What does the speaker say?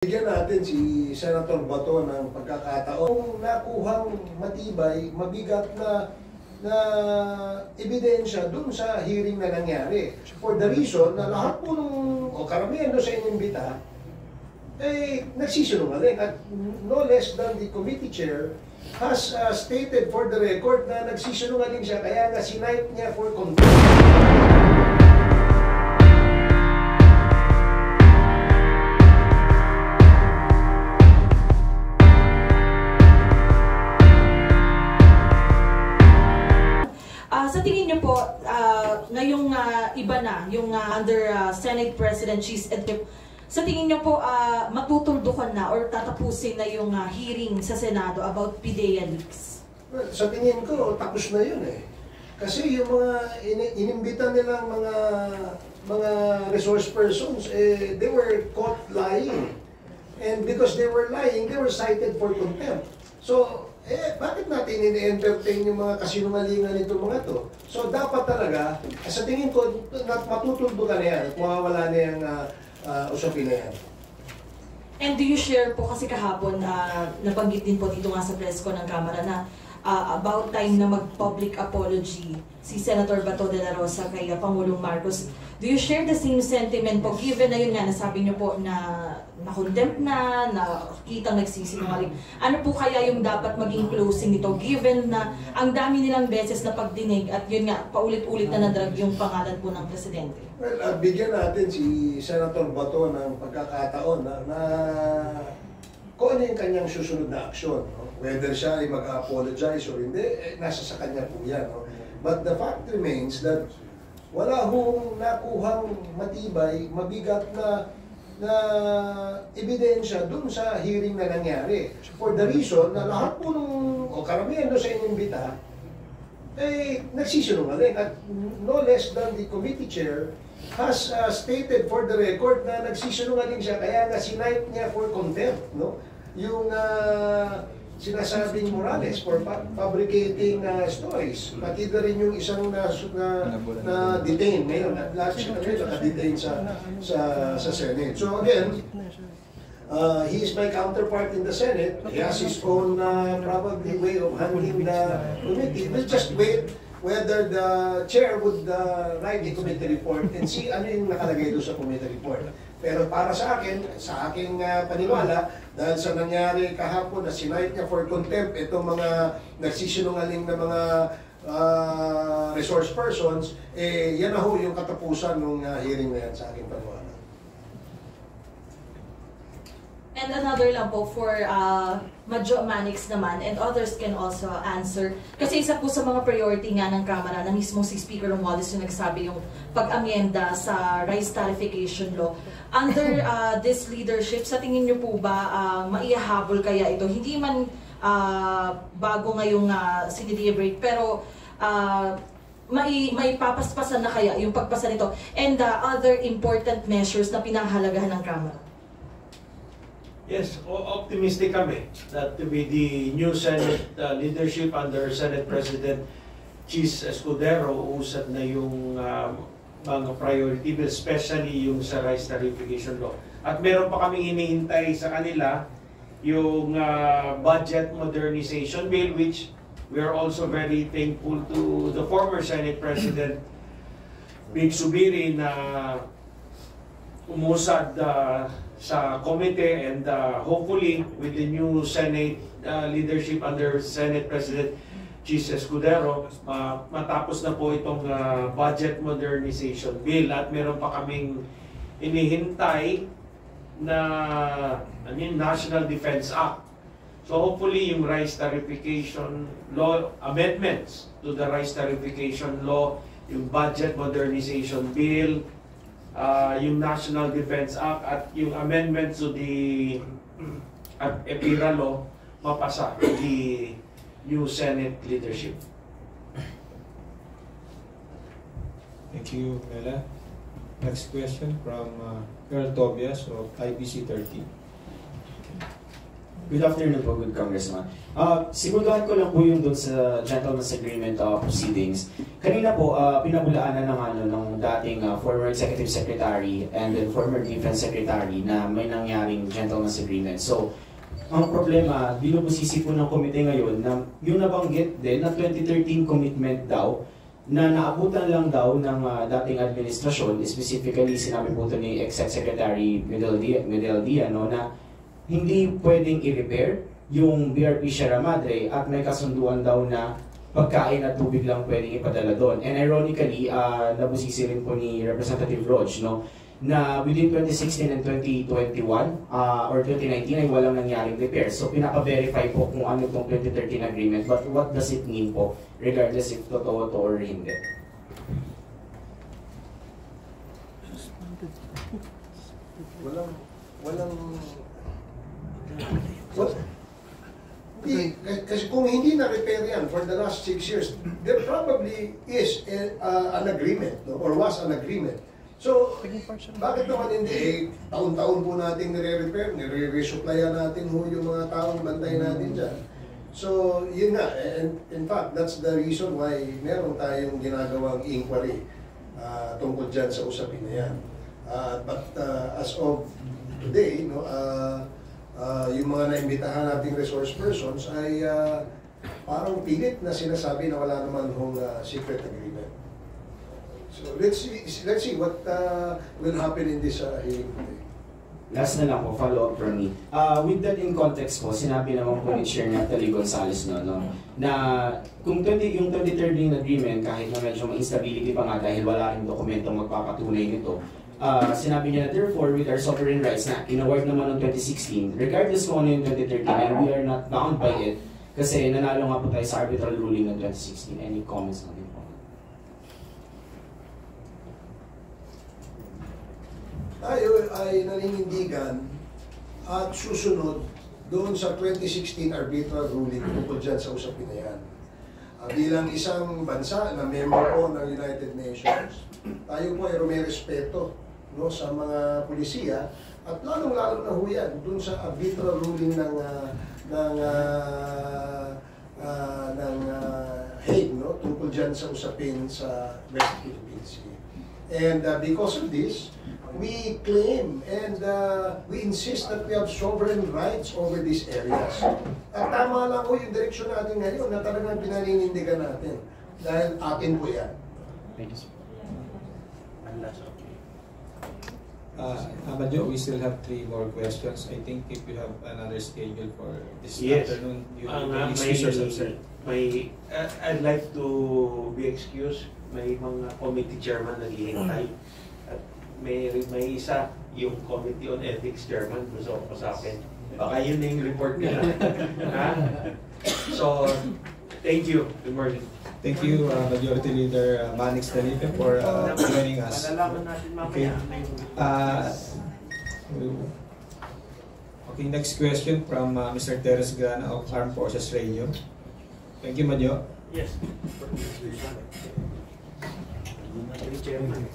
Bigyan natin si Senator Bato ng pagkakataon. Kung nakuhang matibay, mabigat na ebidensya dun sa hearing na nangyari. For the reason na lahat po o karamihan doon sa inimbita, nagsisinungaling. At no less than the committee chair has stated for the record na nagsisinungaling siya, kaya nga sinight niya for contempt. Sa tingin niyo po, ngayong iba na, yung under Senate President Cheese Edquip, sa tingin niyo po, matutuldukan na or tatapusin na yung hearing sa Senado about PDEA leaks? Well, sa tingin ko, tapos na yun eh. Kasi yung mga inimbita nilang mga resource persons, they were caught lying. And because they were lying, they were cited for contempt. So, bakit natin ini-entertain yung mga kasinungalingan nitong mga to? So, dapat talaga, sa tingin ko, matutuldukan na yan at mawawala na yung usapin na yan. And do you share po, kasi kahapon, nabanggit din po dito nga sa press ko ng Kamara na about time na mag-public apology si Senator Bato de la Rosa kay Pangulong Marcos. Do you share the same sentiment po, given na yun nga, nasabi niyo po na na-contempt na kitang nagsisinungaling? Ano po kaya yung dapat maging closing nito, given na ang dami nilang beses na pagdinig at yun nga, paulit-ulit na nadrag yung pangalan po ng Presidente? Well, bigyan natin si Senator Bato ng pagkakataon na kung ano yung kanyang susunod na aksyon. No? Whether siya ay mag-apologize or hindi, nasa sa kanya po yan. No? But the fact remains that wala hong nakuhang matibay, mabigat na ebidensya dun sa hearing na nangyari. For the reason na lahat po o karamihan doon sa inimbita, nagsisinungaling. At no less than the committee chair has stated for the record na nagsisinungaling siya, kaya nga sinight niya for contempt. No? Yung sinasabing Morales for fabricating stories. Pati na rin yung isang na-detain ngayon. At lahat siya naka-detain sa Senate. So again, he is my counterpart in the Senate. He has his own probably way of handling the committee. We'll just wait whether the chair would write the committee report and see ano yung nakalagay doon sa committee report. Pero para sa akin, sa aking paniwala, dahil sa nangyari kahapon na sinight niya for contempt itong mga nagsisinungaling na mga resource persons, yan na ho yung katapusan ng hearing na yan sa aking paniwala. And another lang po for Madjo Manix naman, and others can also answer. Kasi isa po sa mga priority nga ng Kamara na mismo si Speaker Romualdez yung nagsabi yung pag-amyenda sa rice tariffication law. Under this leadership, sa tingin niyo po ba maihahabol kaya ito? Hindi man bago ngayong sinideliberate, pero may papaspasan na kaya yung pagpasa nito? And other important measures na pinahalagahan ng Kamara? Yes, optimistic kami that with the new Senate leadership under Senate President Cheese Escudero, uusad na yung mga priority bill, especially yung sa rice tariffication law. At meron pa kaming hinihintay sa kanila yung budget modernization bill, which we are also very thankful to the former Senate President Big Subiri na umusad sa committee, and hopefully with the new Senate leadership under Senate President Cheese Escudero, matapos na po itong budget modernization bill. At meron pa kaming inihintay na National Defense Act. So hopefully yung rice tariffication law, amendments to the rice tariffication law, yung budget modernization bill, yung National Defense Act at yung amendments to the EPIRA law mapasa the new Senate leadership. Thank you, Mela. Next question from Earl Tobias of IBC 30. Good afternoon po, good Congressman. Siguraduhan ko lang po yung doon sa Gentleman's Agreement proceedings. Kanina po, pinabulaanan ng dating former Executive Secretary and then former Defense Secretary na may nangyaring Gentleman's Agreement. So, ang problema, binubusisi po ng komite ngayon na yung nabanggit din na 2013 commitment daw na naabutan lang daw ng dating administrasyon, specifically sinabi po ito ni Ex-Secretary Medeldia, no, na hindi pwedeng i-repair yung BRP Sierra Madre at may kasunduan daw na pagkain at tubig lang pwedeng ipadala doon. And ironically, nabusisi rin po ni Representative Roch, no, na within 2016 and 2021 or 2019 ay walang nangyaring repair. So pinapa-verify po kung ano itong 2013 agreement, but what does it mean po regardless if totoo to or hindi? Kasi kung hindi na-repair yan for the last 6 years, there probably is an agreement, no? Or was an agreement. So, bakit naman hindi? Taon-taon po natin nire-repair, nire-resupplyan natin ho yung mga taong bantay natin dyan. So, yun nga. And in fact, that's the reason why meron tayong ginagawang inquiry tungkol dyan sa usapin na yan. But as of today, no, yung mga naimbitahan nating resource persons ay parang pilit na sinasabi na wala naman hong secret agreement. So let's see what will happen in this hearing today. Last na lang po, follow up from me. With that in context po, sinabi naman po ni Chair Natalie Gonzales no, na kung yung 2013 agreement, kahit na medyo may instability pa nga dahil wala rin dokumentong magpapatunay nito, sinabi niya na therefore with our sovereign rights na in-award naman noong 2016, regardless kung ano yung 2013, and we are not bound by it kasi nanalo nga po tayo sa arbitral ruling ng 2016. Any comments on it po? Tayo ay naninindigan at susunod doon sa 2016 arbitral ruling tungkol dyan sa usapin na yan. Bilang isang bansa na member po ng United Nations, tayo po ay rumerespeto, no, sa mga pulisiya at lalong-lalo na ho yan doon sa arbitral ruling ng Hague, no, tungkol dyan sa usapin sa West Philippine Sea. And because of this, we claim and we insist that we have sovereign rights over these areas. At tama lang po yung direksyon natin ngayon na talagang pinaninindigan natin. Dahil atin po yan. Thank you, sir. Amadjo, we still have 3 more questions. I think if you have another schedule for this afternoon, you will excuse yourself, sir. I'd like to be excused. May mga committee chairman naghihintay. At may isa, yung Committee on Ethics chairman, gusto ko sa akin. Baka yun na yung report nila. So, thank you. Good morning. Thank you, Majority Leader Manix Dalipe for joining us. Okay. Okay, next question from Mr. Teres Grana of Armed Forces Radio. Thank you, Majo. Yes. Chairman.